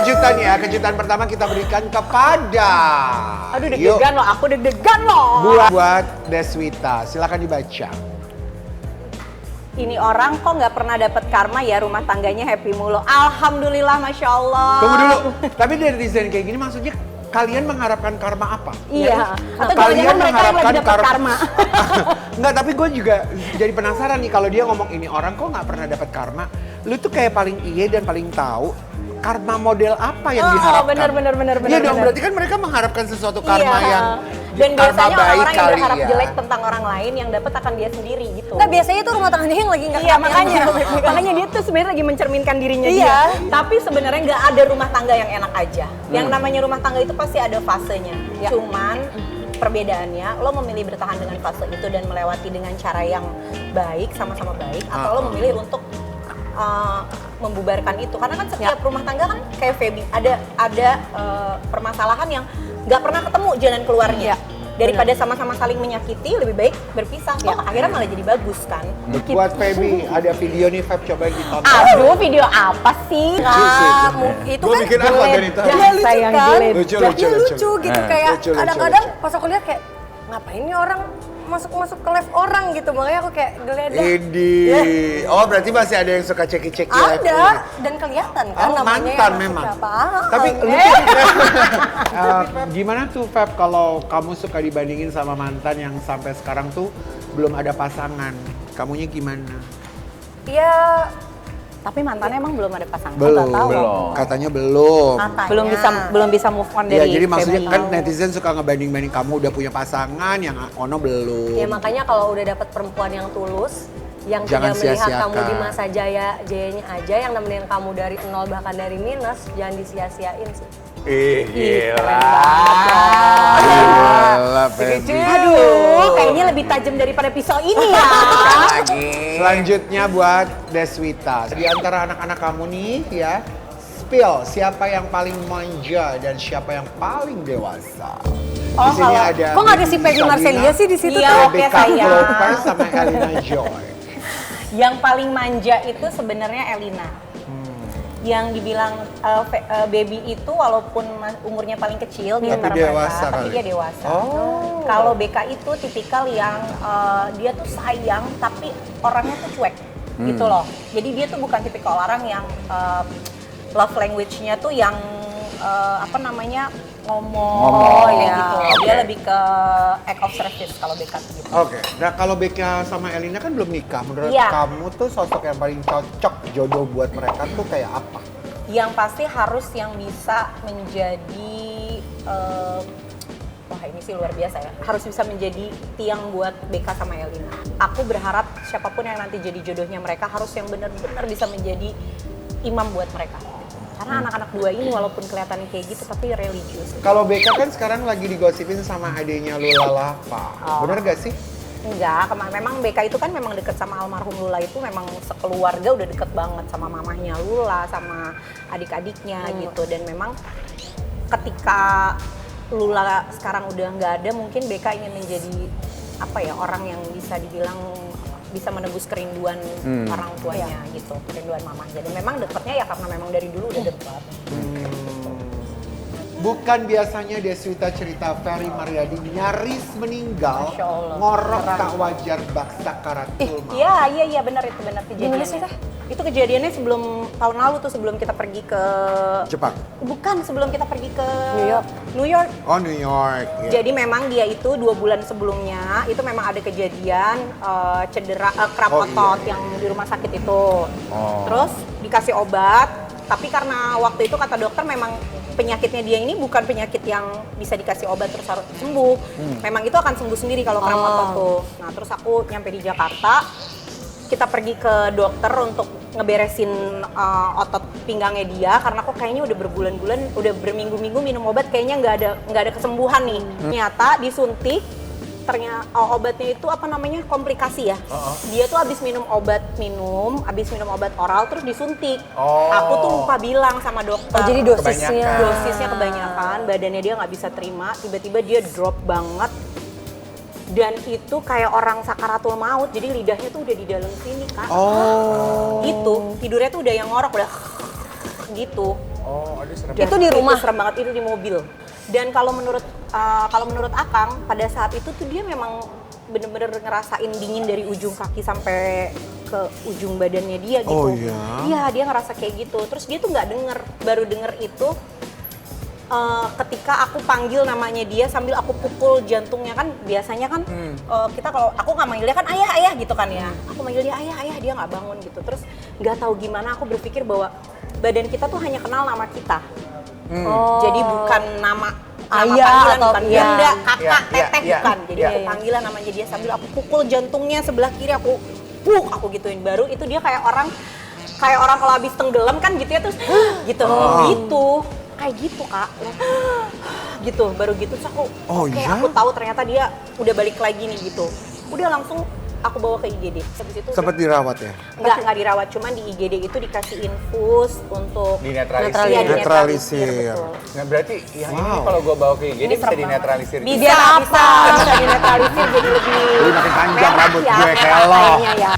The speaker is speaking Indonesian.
kejutan ya. Kejutan pertama kita berikan kepada... Aduh deg-degan loh, aku deg-degan loh. Buat Deswita, silakan dibaca. Ini orang kok nggak pernah dapat karma ya, rumah tangganya happy mulu. Alhamdulillah, Masya Allah. Tunggu dulu, tapi dari desain kayak gini maksudnya kalian mengharapkan karma apa? Iya, atau kalian jangan-jangan mereka yang lagi dapat karma. Enggak, tapi gue juga jadi penasaran nih kalau dia ngomong ini orang kok nggak pernah dapat karma. Lu tuh kayak paling iye dan paling tahu karma model apa yang diharapkan. Bener. Iya dong, berarti kan mereka mengharapkan sesuatu karma yang dan karma biasanya baik orang-orang yang kali berharap ya. jelek tentang orang lain yang dapat akan dia sendiri gitu. Nggak, biasanya itu rumah tangganya yang lagi nggak Iya, makanya dia tuh sebenarnya lagi mencerminkan dirinya dia. Tapi sebenarnya nggak ada rumah tangga yang enak aja. Yang namanya rumah tangga itu pasti ada fasenya. Cuman perbedaannya lo memilih bertahan dengan fase itu dan melewati dengan cara yang baik, sama-sama baik, atau lo memilih untuk membubarkan itu. Karena kan setiap rumah tangga kan kayak Feby ada permasalahan yang nggak pernah ketemu jalan keluarnya. Daripada sama-sama saling menyakiti, lebih baik berpisah. Akhirnya malah jadi bagus kan. Buat Feby, ada video nih Feb, coba ditonton. Aduh, video apa sih? Itu Gua kan bikin apa dari tadi? dia lucu Sayang kan? Lucu. Lucu gitu, kayak Lucu. kadang-kadang pas aku lihat kayak ngapain nih orang masuk ke live orang gitu, makanya aku kayak geledah. Oh, berarti masih ada yang suka ceki-ceki ya? Ada, dan kelihatan kan namanya mantan yang memang. siapa. Tapi lu gimana tuh Feb kalau kamu suka dibandingin sama mantan yang sampai sekarang tuh belum ada pasangan? Kamunya gimana? Ya Tapi mantannya emang belum ada pasangan. Belum. Nggak tahu. Katanya belum. katanya. Belum bisa move on Ya, dari jadi maksudnya Feby. kan netizen suka ngebanding-banding kamu udah punya pasangan, yang Ono belum. Ya makanya kalau udah dapet perempuan yang tulus, yang Jangan tidak melihat sia-siakan. kamu di masa jayanya aja, yang nemenin kamu dari nol bahkan dari minus, jangan disia-siain sih. Gila. Feby. Aduh, kayaknya lebih tajam daripada pisau ini ya. Selanjutnya buat Deswita. Di antara anak-anak kamu nih ya, spill siapa yang paling manja dan siapa yang paling dewasa. Oh, Di sini kalau- ada Kok nggak ada si Peggy Marcelia sih di situ? Iya, tuh? oke, Rebecca sayang. Clover sama Elina Joy. Yang paling manja itu sebenarnya Elina. Yang dibilang baby itu walaupun umurnya paling kecil di Tapi antara dewasa mereka, tapi kali. dia dewasa. Oh. Kalau BK itu tipikal yang dia tuh sayang tapi orangnya tuh cuek gitu loh. Jadi dia tuh bukan tipikal orang yang love language-nya tuh yang ngomong ya gitu. Dia lebih ke act of service kalau BK tuh gitu. Oke, nah kalau Becca sama Elina kan belum nikah. Menurut Iya. kamu tuh sosok yang paling cocok jodoh buat mereka tuh kayak apa? Yang pasti harus yang bisa menjadi wah ini sih luar biasa ya, harus bisa menjadi tiang buat BK sama Elina. Aku berharap siapapun yang nanti jadi jodohnya mereka harus yang benar-benar bisa menjadi imam buat mereka. Karena anak-anak dua ini walaupun kelihatannya kayak gitu tapi religius. Kalau Becca kan sekarang lagi digosipin sama adiknya Lula Lava. Bener gak sih? Enggak, memang BK itu kan memang deket sama almarhum Lula, itu memang sekeluarga udah deket banget sama mamahnya Lula, sama adik-adiknya gitu. Dan memang ketika Lula sekarang udah nggak ada, mungkin BK ingin menjadi orang yang bisa dibilang bisa menebus kerinduan orang tuanya gitu, kerinduan mamahnya. Dan memang deketnya ya karena memang dari dulu udah deket. Bukan biasanya Deswita cerita Ferry Mariadi nyaris meninggal, Masya Allah. ngorok tak wajar bak sakaratul maut. Iya benar itu benar kejadiannya. Gimana sih, Teh? Itu kejadiannya sebelum tahun lalu tuh, sebelum kita pergi ke Jepang. Bukan, sebelum kita pergi ke New York. Oh, New York. Iya. Jadi memang dia itu 2 bulan sebelumnya itu memang ada kejadian cedera kramp otot yang di rumah sakit itu. Terus dikasih obat, tapi karena waktu itu kata dokter memang penyakitnya dia ini bukan penyakit yang bisa dikasih obat terus harus sembuh. Memang itu akan sembuh sendiri kalau kramp otot tuh. Nah, terus aku nyampe di Jakarta, kita pergi ke dokter untuk ngeberesin otot pinggangnya dia karena kok kayaknya udah berbulan-bulan, udah berminggu-minggu minum obat kayaknya nggak ada kesembuhan nih. Ternyata disuntik, ternyata obatnya itu komplikasi ya. Dia tuh habis minum obat oral terus disuntik. Aku tuh lupa bilang sama dokter. Jadi Dosisnya kebanyakan, badannya dia nggak bisa terima, tiba-tiba dia drop banget. Dan itu kayak orang sakaratul maut, jadi lidahnya tuh udah di dalam sini kan. Gitu, tidurnya tuh udah yang ngorok, udah gitu. Oh, aduh serem. Itu di rumah? Itu serem banget, itu di mobil. Dan kalau menurut Akang pada saat itu tuh dia memang bener-bener ngerasain dingin dari ujung kaki sampai ke ujung badannya dia gitu. Oh iya? Iya, dia ngerasa kayak gitu. Terus dia tuh nggak denger, baru denger itu ketika aku panggil namanya dia sambil aku pukul jantungnya. Kan biasanya kan kita kalau aku nggak manggil dia kan ayah gitu kan ya. Aku manggil dia ayah dia nggak bangun gitu. Terus nggak tahu gimana aku berpikir bahwa badan kita tuh hanya kenal nama kita. Jadi bukan nama Ayah panggilan, atau bukan iya. bunda, kakak, Iya, teteh, iya, bukan. Jadi iya. aku panggilan namanya dia sambil aku pukul jantungnya sebelah kiri, aku aku gituin. Baru itu dia kayak orang kalau habis tenggelam kan gitu ya, terus gitu. Gitu. Kayak gitu, Kak. Gitu, baru gitu terus aku aku tahu ternyata dia udah balik lagi nih gitu. Udah langsung aku bawa ke IGD. Habis itu Sempat dirawat ya? nggak dirawat, cuman di IGD itu dikasih infus untuk Dinetralisir. Iya, Netralisir. betul. Nah berarti yang ini kalau gue bawa ke IGD Ini bisa serem dinetralisir. Bisa, bisa dinetralisir jadi lebih Jadi makin panjang merah rambut ya, gue merah kayak lo. kayaknya ya.